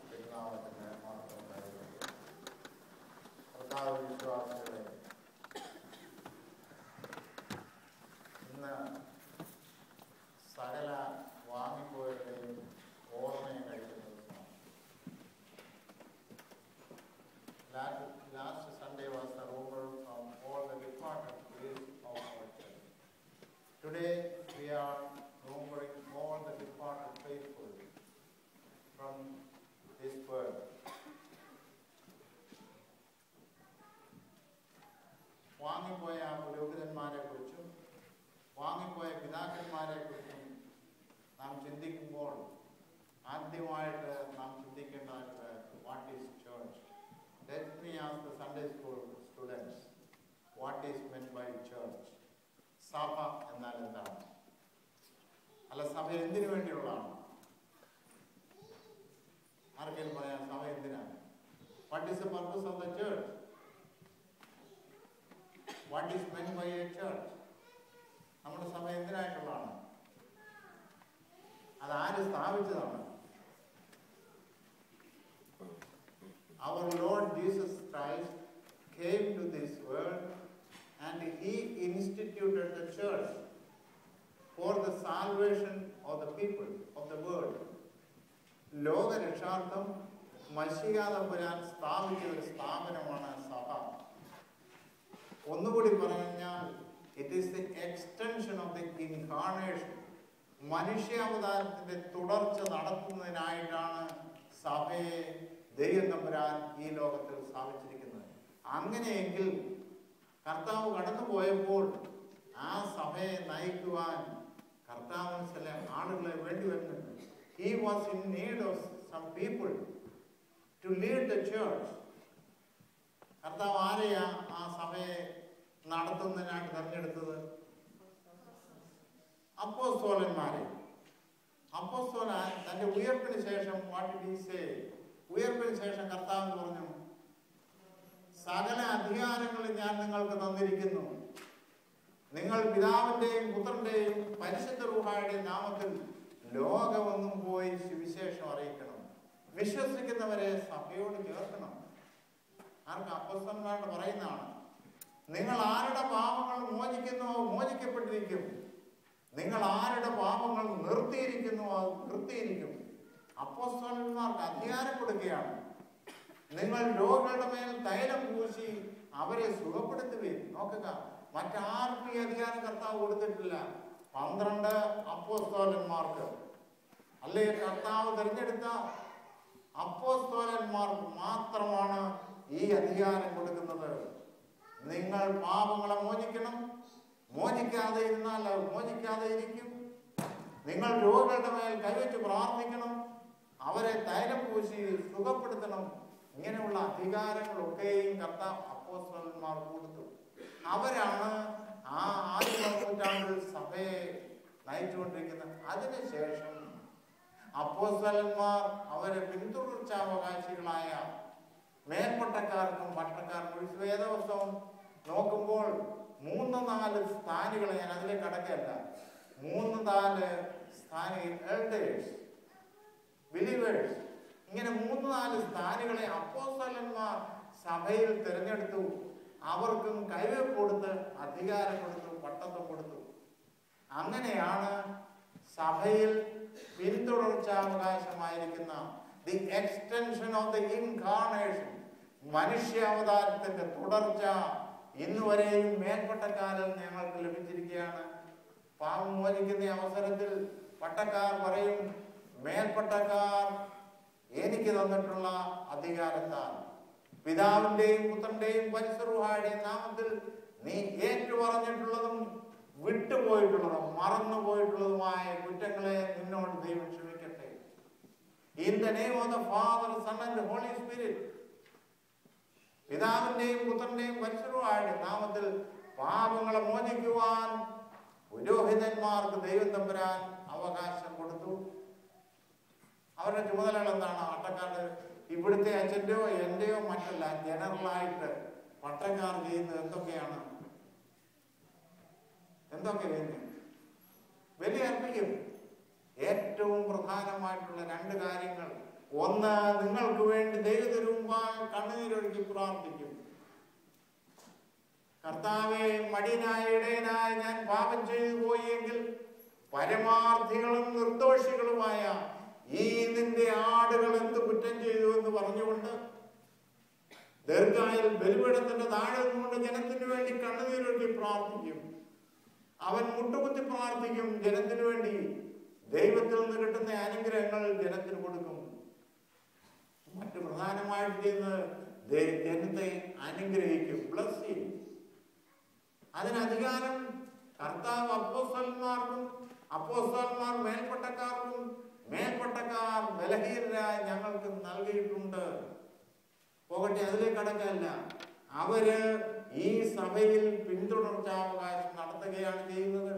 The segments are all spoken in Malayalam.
പെരുന്നാമത്തിന് മാത്രം കരുതുക. കർത്താവ് വിശ്വാസികളെ, ഇന്ന് സകല വാങ്ങിപ്പോയവരുടെയും ഓർമ്മയെ കഴിക്കുന്ന ദിവസമാണ്. Last Sunday was the rumor from all the departed days of our church. Today we are remembering all the departed faithful from this world. വാങ്ങിപ്പോയ പുരോഹിതന്മാരെ കുറിച്ചും വാങ്ങിപ്പോയ പിതാക്കന്മാരെ കുറിച്ചും നാം ചിന്തിക്കുമ്പോൾ ആദ്യമായിട്ട് നാം ചിന്തിക്കേണ്ടത് what is church. Let me ask the Sunday school students, what is meant by church? സഭ എന്നാൽ എന്താണ്? അല്ല, സഭ എന്തിനു വേണ്ടിയുള്ളതാണ്? ആർക്കെങ്കിലും പറയാം സഭ എന്തിനാണ്? What is the purpose of the church? What is meant by a church? നമ്മുടെ സഭ എന്തിനായിട്ടുള്ളതാണ്? അത് ആര് സ്ഥാപിച്ചതാണ്? Our Lord Jesus Christ came to this world and He instituted the church for the salvation of the people of the world. ലോകരക്ഷാർത്ഥം Mshiha തമ്പുരാൻ സ്ഥാപിച്ച ഒരു സ്ഥാപനമാണ് സഭ. ഒന്നുകൂടി പറഞ്ഞാൽ it is the extension of the incarnation. മനുഷ്യാവതാരത്തിന്റെ തുടർച്ച നടത്തുന്നതിനായിട്ടാണ് സഭയെ ദൈവം തമ്പുരാൻ ഈ ലോകത്തിൽ സ്ഥാപിച്ചിരിക്കുന്നത്. അങ്ങനെയെങ്കിൽ കർത്താവ് കടന്നുപോയപ്പോൾ ആ സഭയെ നയിക്കുവാൻ കർത്താവിന് ചില ആളുകളെ വേണ്ടി വരുന്നുണ്ട്. He was in need of some people to lead the church. കർത്താവ് ആരെയാ ആ സഭയെ നടത്തുന്നതിനായിട്ട് തെരഞ്ഞെടുത്തത്? അപ്പോസ്തലന്മാരെ. അപ്പോസ്തലൻ തന്റെ ഉയർപ്പിന് ശേഷം what did he say? ഉയർപ്പിന് ശേഷം കർത്താവ് പറഞ്ഞു, സകല അധികാരങ്ങളും ഞാൻ നിങ്ങൾക്ക് തന്നിരിക്കുന്നു. നിങ്ങൾ പിതാവിന്റെയും പുത്രന്റെയും പരിശുദ്ധ റൂഹായുടെയും നാമത്തിൽ ലോകമൊന്നും പോയി സുവിശേഷം അറിയിക്കണം. വിശ്വസിക്കുന്നവരെ സഭയോട് ചേർക്കണം. ആർക്ക്? അപ്പോസ്തലന്മാരോട് പറയുന്നതാണ്. നിങ്ങൾ ആരുടെ പാപങ്ങൾ മോചിക്കുന്നുവോ മോചിക്കപ്പെട്ടിരിക്കും. നിങ്ങൾ ആരുടെ പാപങ്ങൾ നിർത്തിയിരിക്കുന്നുവോ നിർത്തിയിരിക്കും. അപ്പോസ്തലന്മാർക്ക് അധികാരം കൊടുക്കുകയാണ്. നിങ്ങൾ രോഗികളുടെ മേൽ തൈലം പൂശി അവരെ സുഖപ്പെടുത്തുകയും. നോക്കുക, മറ്റാർക്കും ഈ അധികാരം കർത്താവ് കൊടുത്തിട്ടില്ല. 12 അപ്പോസ്തലന്മാർക്ക്, അല്ലേ, കർത്താവ് തിരഞ്ഞെടുത്ത അപ്പോസ്തലന്മാർക്ക് മാത്രമാണ് ഈ അധികാരം കൊടുക്കുന്നത്. നിങ്ങൾ പാപങ്ങളെ മോചിക്കണം. മോചിക്കാതെ ഇരുന്നാൽ അവർ മോചിക്കാതെ ഇരിക്കും. നിങ്ങൾ രോഗികളുടെ മേൽ കൈവച്ച് പ്രാർത്ഥിക്കണം. അവരെ തൈലം പൂശി സുഖപ്പെടുത്തണം. ഇങ്ങനെയുള്ള അധികാരങ്ങളൊക്കെയും കർത്താവ് അപ്പോസ്തലന്മാർക്ക് കൊടുത്തു. അവരാണ് ആ ആദ്യ നൂറ്റാണ്ടിൽ സഭയെ നയിച്ചുകൊണ്ടിരിക്കുന്നത്. അതിനുശേഷം അപ്പോസ്തലന്മാർ അവരെ പിന്തുടർച്ചാവകാശികളായ മേൽപ്പട്ടക്കാർക്കും പട്ടക്കാർക്കും ഒഴിച്ച് വേദവസ്തവം നോക്കുമ്പോൾ 3-4 സ്ഥാനികളെ, ഞാൻ അതിലേക്ക് കടക്കല്ല, 3-4 സ്ഥാനികൾ, എൽഡേഴ്സ്, ബിലീവേഴ്സ്, ഇങ്ങനെ 3-4 സ്ഥാനികളെ അപ്പോസ്തലന്മാർ സഭയിൽ തിരഞ്ഞെടുത്തു. അവർക്കും കൈവെപ്പ് കൊടുത്ത് അധികാരം കൊടുത്തു, പട്ടത്വം കൊടുത്തു. അങ്ങനെയാണ് സഭയിൽ പിന്തുടർച്ചാവകാശമായിരിക്കുന്ന the extension of the incarnation, മനുഷ്യാവതാരത്തിന്റെ തുടർച്ച ഇന്നുവരെയും മേൽപ്പട്ടക്കാരിൽ ഞങ്ങൾക്ക് ലഭിച്ചിരിക്കുകയാണ്. പാപം മോചിക്കുന്ന അവസരത്തിൽ പട്ടക്കാർ പറയും, മേൽപ്പട്ടക്കാർ എനിക്ക് തന്നിട്ടുള്ള അധികാരത്താൽ പിതാവിന്റെയും പുത്രന്റെയും പരിശുദ്ധ റൂഹായുടെയും നാമത്തിൽ നീ ഏറ്റുപറഞ്ഞിട്ടുള്ളതും വിട്ടുപോയിട്ടുള്ളതും മറന്നുപോയിട്ടുള്ളതുമായ കുറ്റങ്ങളെ നിന്നോട് ദൈവം ക്ഷമിക്കട്ടെ. In the name of the Father, Son and the Holy Spirit. പിതാവിന്റെയും പുത്രന്റെയും പരിശുദ്ധ റൂഹായുടെയും നാമത്തിൽ പാപങ്ങളെ മോചിക്കുവാൻ പുരോഹിതന്മാർക്ക് ദൈവം തമ്പുരാൻ അവകാശം കൊടുത്തു. അവരുടെ ചുമതലകൾ എന്താണ്? പട്ടക്കാരുടെ, ഇവിടുത്തെ അച്ഛൻ്റെയോ എന്റെയോ മറ്റല്ല, ജനറലായിട്ട് പട്ടക്കാർ ചെയ്യുന്നത് എന്തൊക്കെയാണ്? ബലി അർപ്പിക്കും. ഏറ്റവും പ്രധാനമായിട്ടുള്ള 2 കാര്യങ്ങൾ ഒന്ന്, നിങ്ങൾക്ക് വേണ്ടി ദൈവത്തിന് മുമ്പാകെ കണ്ണുനീരൊഴുക്കി പ്രാർത്ഥിക്കും. കർത്താവേ, മടിയനായ ഇടയനായ ഞാൻ പാപം ചെയ്തു പോയി എങ്കിൽ പരമാർത്ഥികളും നിർദോഷികളുമായ ഈ നിന്റെ ആടുകൾ എന്ത് കുറ്റം ചെയ്തു എന്ന് പറഞ്ഞുകൊണ്ട് ദീർഘായിൽ ബലിപീഠത്തിന്റെ താഴെ നിന്നുകൊണ്ട് ജനത്തിനു വേണ്ടി കണ്ണുനീരൊഴുക്കി പ്രാർത്ഥിക്കും. അവൻ മുട്ടുകുത്തി പ്രാർത്ഥിക്കും. ജനത്തിനു വേണ്ടി ദൈവത്തിൽ നിന്ന് കിട്ടുന്ന അനുഗ്രഹങ്ങൾ ജനത്തിന് കൊടുക്കും. മറ്റു പ്രധാനമായിട്ട് ചെയ്യുന്നത് ജനത്തെ അനുഗ്രഹിക്കും, ബ്ലസ് ചെയ്യും. അതിന് അധികാരം കർത്താവ് അപ്പോസ്തലന്മാർക്കും, അപ്പോസ്തലന്മാർ മേൽപ്പട്ടക്കാർക്കും, മേൽപ്പട്ടക്കാർ ബലഹീനരായ ഞങ്ങൾക്ക് നൽകിയിട്ടുണ്ട്. പോകട്ടെ, അതിലേക്ക് കടക്കല്ല. അവര് ഈ സഭയിൽ പിന്തുടർച്ചാവകാശം നടത്തുകയാണ് ചെയ്യുന്നത്.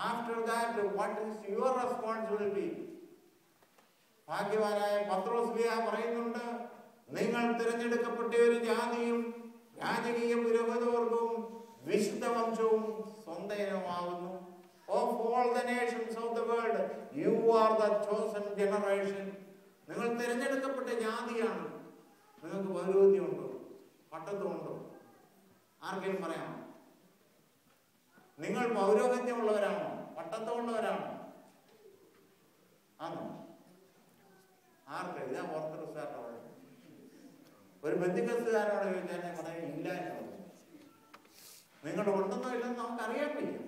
After that what is your responsibility? ഭാഗ്യവാനായ പത്രോസ് പറയുന്നുണ്ട്, നിങ്ങൾ തിരഞ്ഞെടുക്കപ്പെട്ട ഒരു ജാതിയും രാജകീയ പുരോഹിതവർഗവും വിശുദ്ധ വംശവും സ്വന്തമാകുന്നു. Of all the nations of the world, you are the chosen generation. നിങ്ങൾ തിരഞ്ഞെടുക്കപ്പെട്ട ജാതിയാണ്. നിങ്ങൾക്ക് പൗരോഹിത്യമുണ്ടോ? പട്ടത്വമുണ്ടോ? ആർക്കെങ്കിലും പറയാമോ? നിങ്ങൾ പൗരോഹിത്യമുള്ളവരാണോ? പട്ടത്വമുള്ളവരാണോ? ആണോ? ആർക്ക്? ഞാൻ ഓർത്തഡോക്സുകാരനോട്, ഒരു ബന്ധുക്കസുകാരനോട് ചോദിച്ചാൽ ഞാൻ പറയും ഇല്ല എന്നുള്ളത്. നിങ്ങളുടെ ഉണ്ടെന്നോ ഇല്ലെന്ന് നമുക്ക് അറിയാൻ വയ്യ.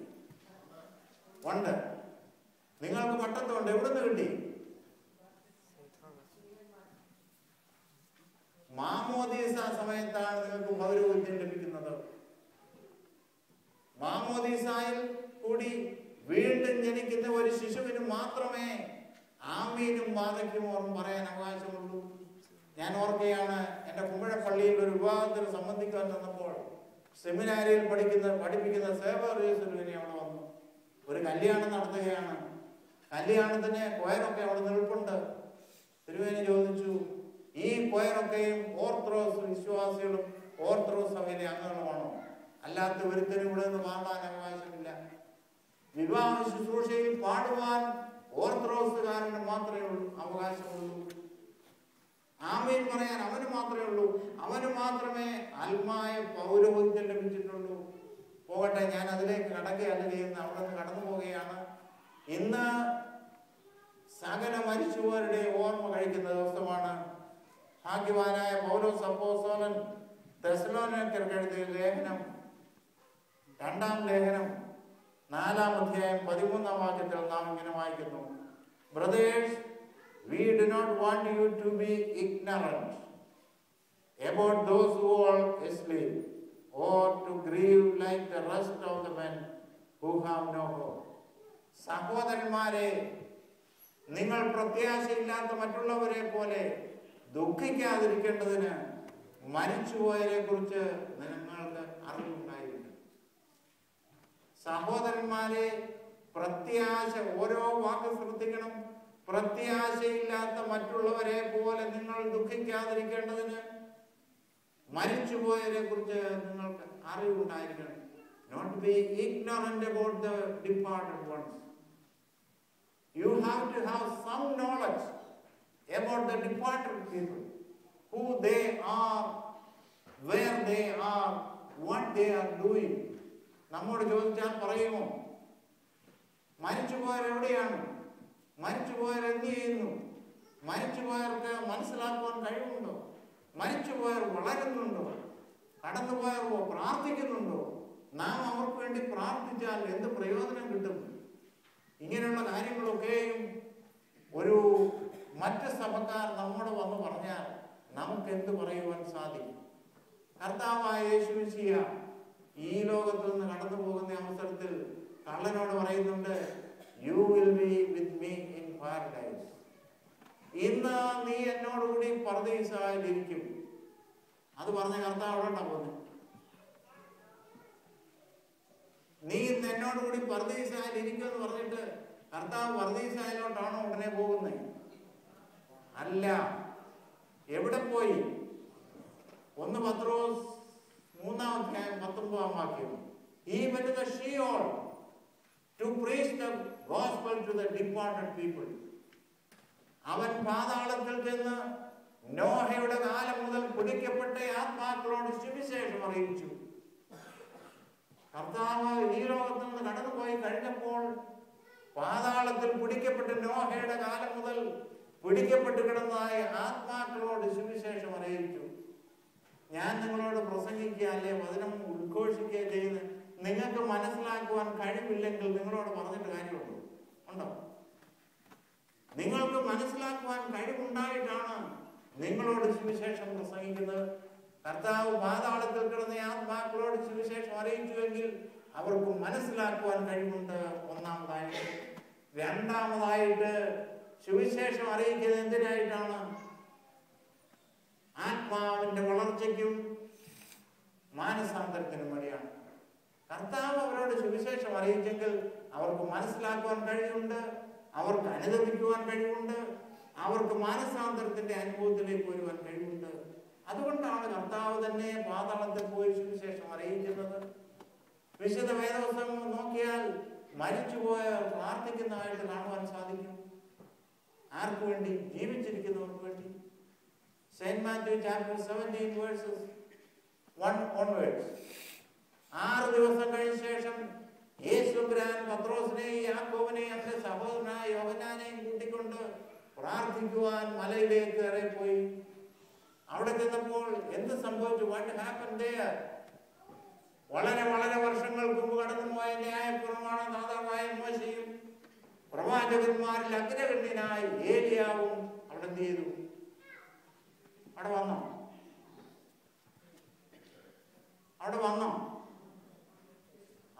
ഉണ്ട്. നിങ്ങൾക്ക് പട്ടത്വമുണ്ട്. എവിടുന്ന് കിട്ടി? മാമോദീസ സമയത്താണ് നിങ്ങൾക്ക് പൗരോഹിത്യം ലഭിക്കുന്നത്. മാമോദീസായിൽ കൂടി വീണ്ടും ജനിക്കുന്ന ഒരു ശിശുവിന് മാത്രമേ ആമീനും വാദയ്ക്കുമോറും പറയാൻ അവകാശമുള്ളൂ. ഞാൻ ഓർക്കുകയാണ്, എൻ്റെ കുമ്പഴപ്പള്ളിയിൽ ഒരു വിവാഹത്തിന് സംബന്ധിക്കാൻ വന്നപ്പോൾ സെമിനാരിയിൽ പഠിപ്പിക്കുന്ന സേവർ യേശുവിനെ അവിടെ വന്നു. ഒരു കല്യാണം നടത്തുകയാണ്. കല്യാണത്തിന് കൊയറൊക്കെ അവിടെ നിൽപ്പുണ്ട്. തിരുവേനി ചോദിച്ചു, ഈ കൊയറൊക്കെയും ഓർത്തഡോക്സ് വിശ്വാസികളും ഓർത്തഡോക്സ് സഭയിലെ അംഗങ്ങളുമാണോ? അല്ലാത്ത ഒരുത്തരും ഇവിടെ നിന്ന് പാടാൻ അവകാശമില്ല. വിവാഹ ശുശ്രൂഷയിൽ പാടുവാൻ ഓർത്തഡോക്സുകാരന് മാത്രമേ അവകാശമുള്ളൂ. ആമീൻ പറയാൻ അവന് മാത്രമേ ഉള്ളൂ. അവന് മാത്രമേ ആത്മായ പൗരോഹിത്യം ലഭിച്ചിട്ടുള്ളൂ. പോകട്ടെ, ഞാൻ അതിലേക്ക് കടക്കുകയല്ല ചെയ്യുന്ന, അവിടെ നിന്ന് കടന്നു പോവുകയാണ്. ഇന്ന് സകല മരിച്ചുപോരുടെ ഓർമ്മ കഴിക്കുന്ന ദിവസമാണ്. ഭാഗ്യവാനായ പൗലോസ് അപ്പോസ്തലൻ തെസ്സലോനിക്കർക്ക് എഴുതിയ ലേഖനം, 2-ാം ലേഖനം 4-ാം അധ്യായം 13-ാം വാക്യത്തിൽ നാം ഇങ്ങനെ വായിക്കുന്നു: Brothers, we do not want you to be ignorant about those who are asleep, or to grieve like the rest of the men who have no hope. സഹോദരന്മാരെ, നിങ്ങൾ പ്രത്യാശയില്ലാത്ത മറ്റുള്ളവരെ പോലെ ദുഃഖിക്കാതിരിക്കേണ്ടതിന് മരിച്ചുപോയവരെ കുറിച്ച് നിങ്ങൾക്ക് അറിവുണ്ടായിരിക്കും. സഹോദരന്മാരെ, പ്രത്യാശ, ഓരോ വാക്ക് ശ്രദ്ധിക്കണം. പ്രത്യാശയില്ലാത്ത മറ്റുള്ളവരെ പോലെ നിങ്ങൾ ദുഃഖിക്കാതിരിക്കേണ്ടതിന് മരിച്ചുപോയവരെ കുറിച്ച് നിങ്ങൾക്ക് അറിവുണ്ടായിരിക്കണം. Not be ignorant about the departed ones. You have to have some knowledge about the departed people, who they are, where they are, what they are doing. നമ്മോട് ചോദിച്ചാൽ പറയുമോ? മരിച്ചുപോയവർ എവിടെയാണ്? മരിച്ചുപോയവർ എന്ത് ചെയ്യുന്നു? മരിച്ചുപോയവർക്ക് മനസ്സിലാക്കുവാൻ കഴിവുണ്ടോ? മരിച്ചുപോയവർ വളരുന്നുണ്ടോ? കടന്നുപോയവർ പ്രാർത്ഥിക്കുന്നുണ്ടോ? നാം അവർക്ക് വേണ്ടി പ്രാർത്ഥിച്ചാൽ എന്ത് പ്രയോജനം കിട്ടും? ഇങ്ങനെയുള്ള കാര്യങ്ങളൊക്കെയും ഒരു മറ്റ് സഭക്കാർ നമ്മോട് വന്ന് പറഞ്ഞാൽ നമുക്ക് എന്ത് പറയുവാൻ സാധിക്കും? കർത്താവായ യേശു മിശിഹ ഈ ലോകത്തിൽ നിന്ന് കടന്നു പോകുന്ന അവസരത്തിൽ കള്ളനോട് പറയുന്നുണ്ട്, you will be with me in paradise. ഇന്ന് നീ എന്നോടുകൂടി പർദീസായിലിരിക്കും. അത് പറഞ്ഞ കർത്താവ് എവിടെ പോകുന്നത്? നീ ഇന്ന് എന്നോടുകൂടി പർദീസായിലിരിക്കും എന്ന് പറഞ്ഞിട്ട് കർത്താവ് പർദീസായിലോട്ടാണോ ഉടനെ പോകുന്നത്? അല്ല. എവിടെ പോയി? 1 പത്രോസ് 3-ാം അധ്യായം 19-ാം വാക്യം, He went to the Sheol to preach the gospel to the departed people. അവൻ പാതാളത്തിൽ പാതാളത്തിൽ ചെന്ന് നോഹയുടെ കാലം മുതൽ പിടിക്കപ്പെട്ട ആത്മാക്കളോട് സുവിശേഷം അറിയിച്ചു. കർത്താവ് ഈ ലോകത്തിൽ നിന്ന് കടന്നുപോയി കഴിഞ്ഞപ്പോൾ പാതാളത്തിൽ പിടിക്കപ്പെട്ട നോഹയുടെ കാലം മുതൽ പിടിക്കപ്പെട്ട് കിടന്നതായ ആത്മാക്കളോട് സുവിശേഷം അറിയിച്ചു. ഞാൻ നിങ്ങളോട് പ്രസംഗിക്കുക അല്ലെ വചനം ഉദ്ഘോഷിക്കുക ചെയ്യുന്ന നിങ്ങൾക്ക് മനസ്സിലാക്കുവാൻ കഴിവില്ലെങ്കിൽ നിങ്ങളോട് പറഞ്ഞിട്ട് കാര്യമുണ്ടോ? ഉണ്ടോ? നിങ്ങൾക്ക് മനസ്സിലാക്കുവാൻ കഴിവുണ്ടായിട്ടാണ് നിങ്ങളോട് സുവിശേഷം പ്രസംഗിക്കുന്നത്. കർത്താവ് പാതാളത്തിൽ കിടന്ന ആത്മാക്കളോട് സുവിശേഷം അറിയിച്ചുവെങ്കിൽ അവർക്ക് മനസ്സിലാക്കുവാൻ കഴിവുണ്ട്. ഒന്നാമതായിട്ട്. രണ്ടാമതായിട്ട് സുവിശേഷം അറിയിക്കുന്നത് എന്തിനായിട്ടാണ്? ആത്മാവിന്റെ വളർച്ചയ്ക്കും മാനസാന്തരത്തിനും വേണ്ടിയാണ്. കർത്താവ് അവരോട് സുവിശേഷം അറിയിച്ചെങ്കിൽ അവർക്ക് മനസ്സിലാക്കുവാൻ കഴിവുണ്ട്, അവർക്ക് അനുദപിക്കുവാൻ കഴിവുണ്ട്, അവർക്ക് മാനസാന്തരത്തിന്റെ അനുഭവത്തിലേക്ക് വരുവാൻ കഴിവുണ്ട്. അതുകൊണ്ടാണ് കർത്താവ് തന്നെ പാതാളത്തിൽ പോയി സുവിശേഷം അറിയിക്കുന്നത്. വിശുദ്ധ വേദപുസ്തകം നോക്കിയാൽ മരിച്ചുപോയ പ്രാർത്ഥിക്കുന്നതായിട്ട് കാണുവാൻ സാധിക്കും. ആർക്കു വേണ്ടി? ജീവിച്ചിരിക്കുന്നവർക്ക് വേണ്ടി. Saint Matthew chapter 17 verses 1 onwards. 6 ദിവസം കഴിഞ്ഞ ശേഷം യേശുബ്രാൻ പത്രോസിനെയും യാക്കോബിനെയും അവന്റെ സഹോദരനായ യോഹന്നാനെയും കൂട്ടിക്കൊണ്ട് പ്രാർത്ഥിക്കുവാൻ മലയിലേക്ക് ഇറങ്ങിപ്പോയി. അവിടെ ചെന്നപ്പോൾ എന്ത് സംഭവിച്ചു? What happened there? വളരെ വളരെ വർഷങ്ങൾക്ക് മുമ്പ് കടന്നുപോയ ന്യായപ്രമാണ ദാതാവായ മോശയും പ്രവാചകന്മാരിൽ അഗ്രഗണ്യനായ ഏലിയാവും അവിടെ എന്ത് ചെയ്തു? അവിടെ വന്നോ? അവിടെ വന്നോ?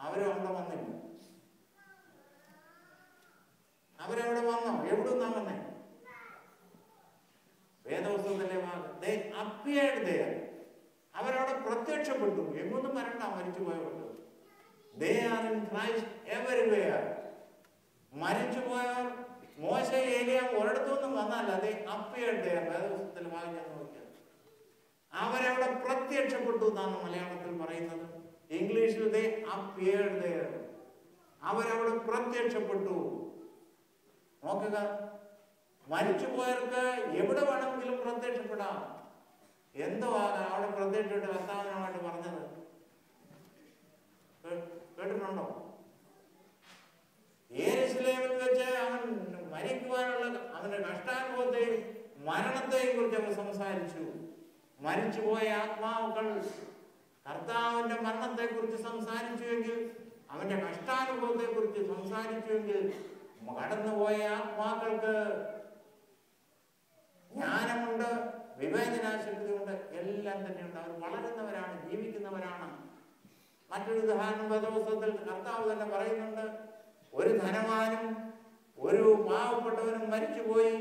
അവരവിടെ വന്നില്ല. അവരവിടെ വന്നോ? എവിടുന്നാ വന്നേ? വേദപുസ്തകത്തിലെ അവരവിടെ പ്രത്യക്ഷപ്പെട്ടു. എങ്ങൊന്നും വരണ്ട, മരിച്ചുപോയവർക്ക്. They are in Christ everywhere. മരിച്ചുപോയവർ മോശ ഏലിയ ഒരിടത്തൊന്നും വന്നല്ല. they appeared there. വേദപുസ്തകത്തിൽ വായിക്കാൻ നോക്കിയാൽ അവരവിടെ പ്രത്യക്ഷപ്പെട്ടു എന്നാണ് മലയാളത്തിൽ പറയുന്നത്. ഇംഗ്ലീഷിൽ they appeared there. അവരവിടെ പ്രത്യക്ഷപ്പെട്ടു. നോക്കുക, മരിച്ചുപോയവർക്ക് എവിടെ വേണമെങ്കിലും പ്രത്യക്ഷപ്പെടാം. എന്തോ അവിടെ പ്രത്യക്ഷപ്പെട്ട് കർത്താവിനോട് പറഞ്ഞത് കേട്ടിട്ടുണ്ടോ? യെരൂശലേമിൽ വെച്ച് അവൻ മരിക്കുവാനുള്ള അവന്റെ കഷ്ടാനുഭവത്തെയും മരണത്തെയും കുറിച്ച് അവർ സംസാരിച്ചു. മരിച്ചുപോയ ആത്മാക്കൾ കർത്താവിന്റെ മരണത്തെ കുറിച്ച് സംസാരിച്ചുവെങ്കിൽ, അവന്റെ കഷ്ടാനുഭവത്തെ കുറിച്ച് സംസാരിച്ചുവെങ്കിൽ, കടന്നുപോയ ആത്മാക്കൾക്ക് ജ്ഞാനമുണ്ട്, വിവേചനാശക്തിയുണ്ട്, എല്ലാം തന്നെയുണ്ട്. അവർ വളരുന്നവരാണ്, ജീവിക്കുന്നവരാണ്. മറ്റൊരു ഉദാഹരണം വേദപുസ്തകത്തിൽ കർത്താവ് തന്നെ പറയുന്നുണ്ട്. ഒരു ധനവാനും ഒരു പാവപ്പെട്ടവനും മരിച്ചുപോയി.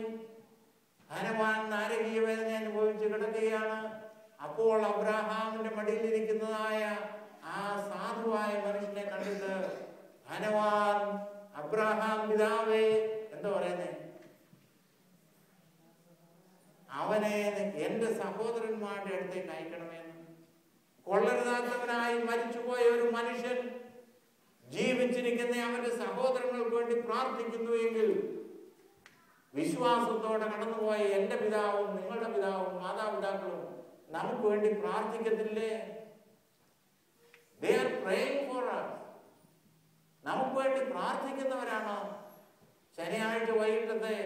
ധനവാൻ നാരകീയ വേദന അനുഭവിച്ച് കിടക്കുകയാണ്. അപ്പോൾ അബ്രാഹാമിന്റെ മടിയിലിരിക്കുന്നതായ ആ സാധുവായ മനുഷ്യനെ കണ്ടിട്ട് ധനവാൻ അബ്രാഹാം പിതാവേ എന്താ പറയുന്നേ? അവനെ എന്റെ സഹോദരന്മാരുടെ അടുത്തേക്ക് അയക്കണമെന്ന്. കൊള്ളരുതാത്തവനായി മരിച്ചുപോയ ഒരു മനുഷ്യൻ ജീവിച്ചിരിക്കുന്ന അവന്റെ സഹോദരങ്ങൾക്ക് വേണ്ടി പ്രാർത്ഥിക്കുന്നു എങ്കിൽ, വിശ്വാസത്തോടെ കടന്നുപോയ എന്റെ പിതാവും നിങ്ങളുടെ പിതാവും മാതാപിതാക്കളും നമുക്ക് വേണ്ടി പ്രാർത്ഥിക്കത്തില്ലേ? They are praying for us. നമുക്ക് വേണ്ടി പ്രാർത്ഥിക്കുന്നവരാണ്. ശനിയാഴ്ച വൈകിട്ടത്തെ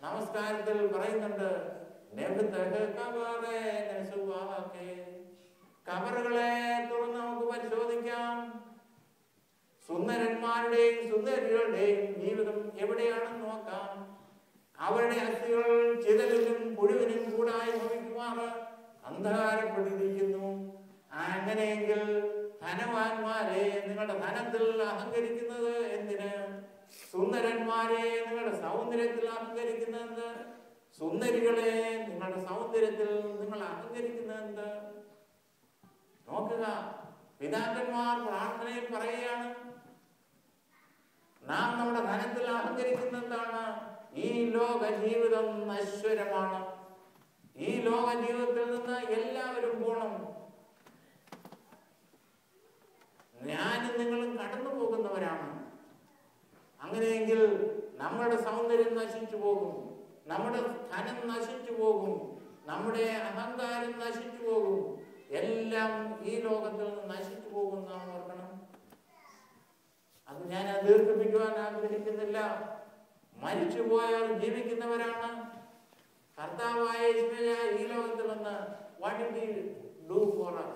നമസ്കാരത്തിൽ പറയുന്നുണ്ട്, കബറുകളെ തുറന്ന് നമുക്ക് പരിശോധിക്കാം. സുന്ദരന്മാരുടെയും സുന്ദരികളുടെയും ജീവിതം എവിടെയാണെന്ന് നോക്കാം. അവരുടെ അസ്ഥികൾ ചിതലിനും പുഴുവിനും കൂടായി ഭവിക്കുമാറ് അന്ധകാരപ്പെട്ടിരിക്കുന്നു. അങ്ങനെയെങ്കിൽ ധനവാന്മാരെ നിങ്ങളുടെ ധനത്തിൽ അഹങ്കരിക്കുന്നത് എന്തിന്? സുന്ദരന്മാരെ നിങ്ങളുടെ സൗന്ദര്യത്തിൽ അഹങ്കരിക്കുന്നത്? സുന്ദരികളെ നിങ്ങളുടെ സൗന്ദര്യത്തിൽ നിങ്ങൾ അഹങ്കരിക്കുന്നത്? നോക്കുക, പിതാക്കന്മാർ പ്രാർത്ഥനയിൽ പറയുകയാണ്, നാം നമ്മുടെ ധനത്തിൽ അഹങ്കരിക്കുന്നതാണ്. ഈ ലോക ജീവിതം നശ്വരമാണ്. ഈ ലോക ജീവിതത്തിൽ നിന്ന് എല്ലാവരും പോണം. ഞാനും നിങ്ങളും കടന്നു പോകുന്നവരാണ്. അങ്ങനെയെങ്കിൽ നമ്മളുടെ സൗന്ദര്യം നശിച്ചു പോകും. നമ്മുടെ ധനം നശിച്ചു പോകും, നമ്മുടെ അഹങ്കാരം നശിച്ചു പോകും, എല്ലാം ഈ ലോകത്തിൽ നിന്ന് നശിച്ചു പോകും. നാം ഓർക്കണം. അത് ഞാൻ ദീർഘിപ്പിക്കുവാൻ ആഗ്രഹിക്കുന്നില്ല. മരിച്ചുപോയവർ ജീവിക്കുന്നവരാണ്. കർത്താവായ യേശുവേ ഈ ലോകത്തിൽ നിന്ന് what did he do for us?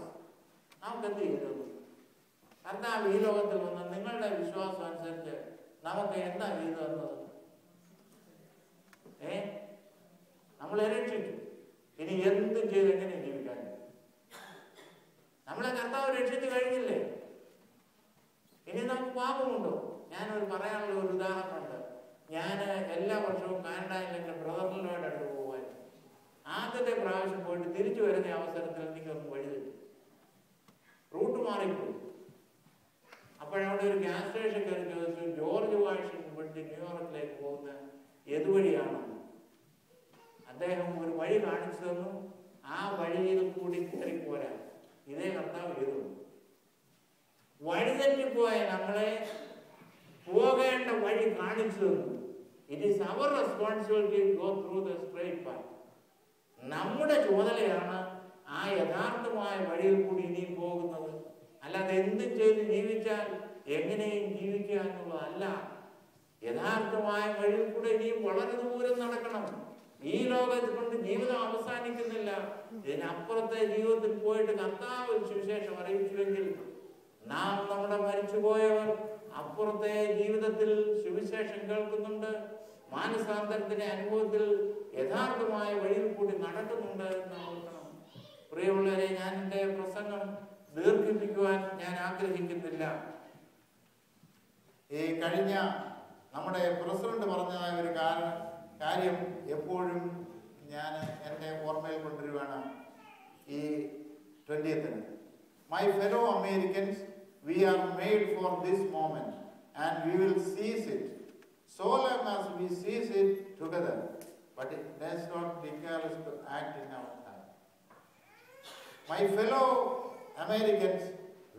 നമുക്ക് എന്ത് ചെയ്തു? കർത്താവ് ഈ ലോകത്തിൽ നിന്ന് നിങ്ങളുടെ വിശ്വാസം അനുസരിച്ച് നമുക്ക് എന്താ ചെയ്തു തന്നത്? നമ്മളെ രക്ഷിച്ചു. ഇനി എന്തും ചെയ്ത് എങ്ങനെ ജീവിക്കാൻ? നമ്മളെ കർത്താവ് രക്ഷിച്ചു കഴിഞ്ഞില്ലേ? ഇനി നമുക്ക് പാപമുണ്ടോ? ഞാനൊരു പറയാനുള്ള ഒരു ഉദാഹരണമുണ്ട്. ഞാൻ എല്ലാ വർഷവും കാനഡയിൽ എൻ്റെ ബ്രദറിനോട് അടുത്ത് പോകാൻ ആദ്യത്തെ പ്രാവശ്യം പോയിട്ട് തിരിച്ചു വരുന്ന അവസരത്തിൽ എനിക്കൊന്ന് വഴി തെറ്റി, റൂട്ട് മാറിപ്പോയി. അപ്പോഴവിടെ ഒരു ഗ്യാസ് സ്റ്റേഷൻ കയറി ചോദിച്ചു, ജോർജ് വാഷിംഗ്ടൺ വിട്ട് ന്യൂയോർക്കിലേക്ക് പോകുന്ന ഏതുവഴിയാണ്? അദ്ദേഹം ഒരു വഴി കാണിച്ചു തന്നു. ആ വഴിയിൽ കൂടി കയറി പോരാ, ഇതേ കർത്താവ് ചെയ്തു. വഴിതെറ്റിപ്പോയ നമ്മളെ പോകേണ്ട വഴി കാണിച്ചു തന്നു. It is their responsibility to go through the straight path. നമ്മുടെ ചുമതലയാണ് ആ യഥാർത്ഥമായ വഴിയിൽ കൂടി ഇനിയും പോകുന്നത്. അല്ലാതെ എന്തും ചെയ്ത് ജീവിച്ചാൽ എങ്ങനെയും ജീവിക്കുക എന്നുള്ളതല്ല. യഥാർത്ഥമായ വഴിയിൽ കൂടെ ഇനിയും വളരെ ദൂരം നടക്കണം. ഈ ലോകത്ത് കൊണ്ട് ജീവിതം അവസാനിക്കുന്നില്ല. ഇതിനപ്പുറത്തെ ജീവിതത്തിൽ പോയിട്ട് കർത്താവ് സുവിശേഷം അറിയിച്ചുവെങ്കിൽ നാം നമ്മുടെ മരിച്ചുപോയവർ അപ്പുറത്തെ ജീവിതത്തിൽ സുവിശേഷം കേൾക്കുന്നുണ്ട്, മാനസാന്തരത്തിന്റെ അനുഭവത്തിൽ യഥാർത്ഥമായ വഴിയിൽ കൂടി നടക്കുന്നുണ്ട് എന്ന് ഓർക്കണം. പ്രിയമുള്ളവരെ, ഞാൻ എൻ്റെ പ്രസംഗം ദീർഘിപ്പിക്കുവാൻ ഞാൻ ആഗ്രഹിക്കുന്നില്ല. ഈ കഴിഞ്ഞ നമ്മുടെ പ്രസിഡന്റ് പറഞ്ഞതായ ഒരു കാര്യം എപ്പോഴും ഞാൻ എൻ്റെ ഓർമ്മയിൽ കൊണ്ടുവരുവാണ്. ഈ 20th, my fellow Americans, we are made for this moment and we will seize it so long as we seize it together, but it does not require us to act in our time. My fellow Americans,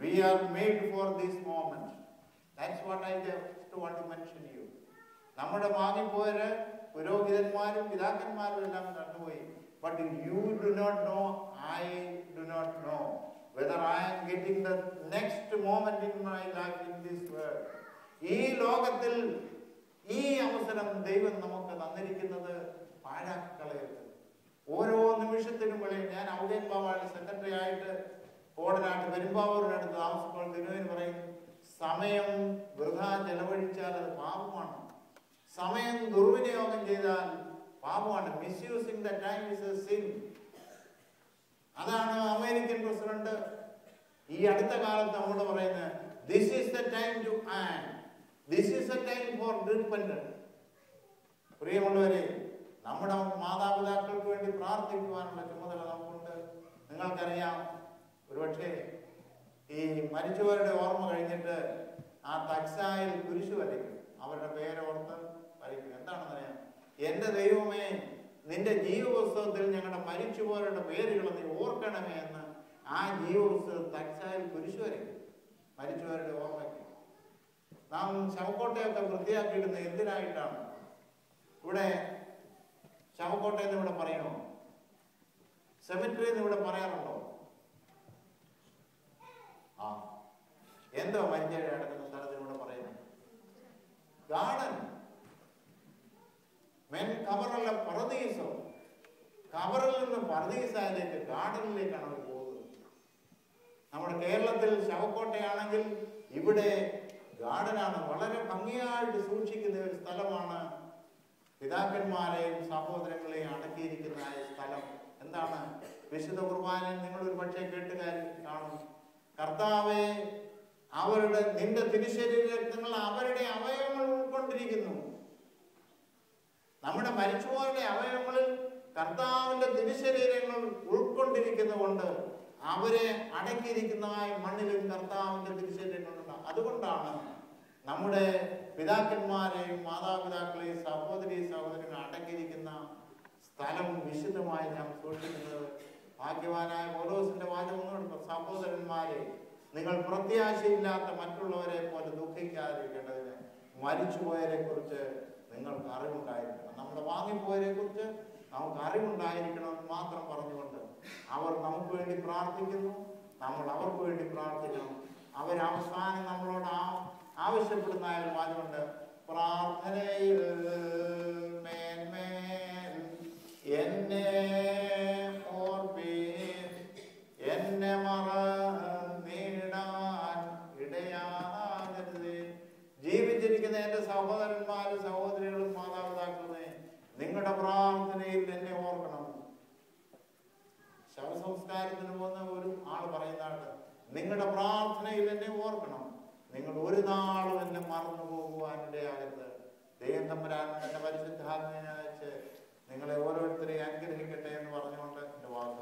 we are made for this moment. That's what I just want to mention to you. നമ്മുടെ മാറിപ്പോയവര് പുരോഹിതന്മാരും പിതാക്കന്മാരും എല്ലാം കണ്ടുപോയി. But you do not know, I do not know whether I am getting the next moment in my life in this world. ഈ ലോകത്തിൽ ഈ അവസരം ദൈവം നമുക്ക് തന്നിരിക്കുന്നത് പാഴാക്കളയരുത്. ഓരോ നിമിഷത്തിനും വെളിയിൽ ഞാൻ ഔദ്യോഗിക ബാബായുടെ സെക്രട്ടറി ആയിട്ട് കോടനാട്ട് പെരുമ്പാവൂരിനടുത്ത് താമസിപ്പോൾ തിരുവേന് പറയും, സമയം വൃഥാ ചെലവഴിച്ചാൽ അത് പാപമാണ്. സമയം ദുർവിനിയോഗം ചെയ്താൽ പാപമാണ്. Misusing the time is a sin. അതാണ് അമേരിക്കൻ പ്രസിഡന്റ് ഈ അടുത്ത കാലത്ത് നമ്മോട് പറയുന്നത്. This is the time to act, this is the time for repentance. പ്രിയമുള്ളവരെ, നമ്മുടെ മാതാപിതാക്കൾക്ക് വേണ്ടി പ്രാർത്ഥിക്കുവാനുള്ള ചുമതല നമുക്കുണ്ട്. നിങ്ങൾക്കറിയാം, ഒരുപക്ഷെ ഈ മരിച്ചവരുടെ ഓർമ്മ കഴിഞ്ഞിട്ട് ആ തക്സായിൽ കുരിശു വരയ്ക്കും, അവരുടെ പേരോർത്ത് വരയ്ക്കും. എന്താണെന്നറിയാം, എൻ്റെ ദൈവമേ, നിന്റെ ജീവപുസ്തകത്തിൽ ഞങ്ങളുടെ മരിച്ചുപോയവരുടെ പേരുകൾ നീ ഓർക്കണമേ എന്ന് ആ ജീവപുസ്തകത്തിൽ തക്സായിൽ കുരിശു വരയ്ക്കും, മരിച്ചവരുടെ ഓർമ്മയ്ക്ക്. നാം ശവക്കോട്ടയൊക്കെ വൃത്തിയാക്കിയിടുന്നത് എന്തിനായിട്ടാണ്? ഇവിടെ ശവക്കോട്ടയെന്ന് ഇവിടെ പറയണോ? സെമിട്രി എന്ന് ഇവിടെ പറയാറുണ്ടോ? ആ, എന്തോ മരിച്ചവരെ അടക്കുന്ന സ്ഥലത്തിന് ഇവിടെ പറയുന്നത് ഗാർഡൻ. കബറല്ല, പറദീസോ. കബറിൽ നിന്ന് പറദീസയിലേക്ക്, ഗാർഡനിലേക്കാണ് അവർ പോകുന്നത്. നമ്മുടെ കേരളത്തിൽ ശവക്കോട്ടയാണെങ്കിൽ ഇവിടെ ഗാർഡനാണ്. വളരെ ഭംഗിയായിട്ട് സൂക്ഷിക്കുന്ന ഒരു സ്ഥലമാണ്. പിതാക്കന്മാരെയും സഹോദരങ്ങളെയും അടക്കിയിരിക്കുന്ന സ്ഥലം. എന്താണ്? വിശുദ്ധ കുർബാനയിൽ നിങ്ങൾ ഒരു പക്ഷേ കാണും, കർത്താവെ, നിന്റെ തിരുശരീരങ്ങൾ അവരുടെ അവയവങ്ങൾ ഉൾക്കൊണ്ടിരിക്കുന്നു. നമ്മുടെ മരിച്ചുപോയവരുടെ അവയവങ്ങളിൽ കർത്താവിന്റെ തിരുശരീരങ്ങൾ ഉൾക്കൊണ്ടിരിക്കുന്നതുകൊണ്ട് അവരെ അടക്കിയിരിക്കുന്നതായ മണ്ണിലും കർത്താവിന്റെ തിരുശരീരങ്ങളുണ്ട്. അതുകൊണ്ടാണ് നമ്മുടെ പിതാക്കന്മാരെയും മാതാപിതാക്കളെയും സഹോദരങ്ങളെ അടക്കിയിരിക്കുന്ന സ്ഥലം വിശുദ്ധമായി നാം സൂക്ഷിക്കുന്നത്. ഭാഗ്യവാനായ പൗലോസിന്റെ വാചകങ്ങളുണ്ട്, സഹോദരന്മാരെ, നിങ്ങൾ പ്രത്യാശയില്ലാത്ത മറ്റുള്ളവരെ പോലെ ദുഃഖിക്കാതിരിക്കേണ്ടതിന് മരിച്ചുപോയവരെ കുറിച്ച് നിങ്ങൾക്ക് അറിവുണ്ടായിരിക്കണം. നമ്മുടെ വാങ്ങിപ്പോയതിനെ കുറിച്ച് നമുക്ക് അറിവുണ്ടായിരിക്കണമെന്ന് മാത്രം പറഞ്ഞുകൊണ്ട് അവർ നമുക്ക് വേണ്ടി പ്രാർത്ഥിക്കുന്നു, നമ്മൾ അവർക്ക് വേണ്ടി പ്രാർത്ഥിക്കണം. അവരവസാനം നമ്മളോട് ആവശ്യപ്പെടുന്ന ഒരു വാചകമുണ്ട്, പ്രാർത്ഥനയിൽ മേന്മേൽ എന്നെ ഓർപ്പീൻ, എന്നെ മറന്നിടാൻ ഇടയാകരുത്. ജീവിച്ചിരിക്കുന്ന എൻ്റെ സഹോദരന്മാരും സഹോദരികളും മാതാപിതാക്കളെ, നിങ്ങളുടെ പ്രാർത്ഥനയിൽ എന്നെ ഓർക്കണം. ശവസംസ്കാരത്തിന് പോകുന്ന ഒരു ആൾ പറയുന്നതാണ്, നിങ്ങളുടെ പ്രാർത്ഥനയിൽ എന്നെ ഓർക്കണം, നിങ്ങൾ ഒരു നാളും എന്നെ മറന്നു പോകുവാൻ ഇടയാകരുത്. ദൈവം തമ്പുരാൻ എന്റെ പരിശുദ്ധാത്മാവിനെ അയച്ച് നിങ്ങളെ ഓരോരുത്തരെയും അനുഗ്രഹിക്കട്ടെ എന്ന് പറഞ്ഞുകൊണ്ട് എൻ്റെ വാക്ക്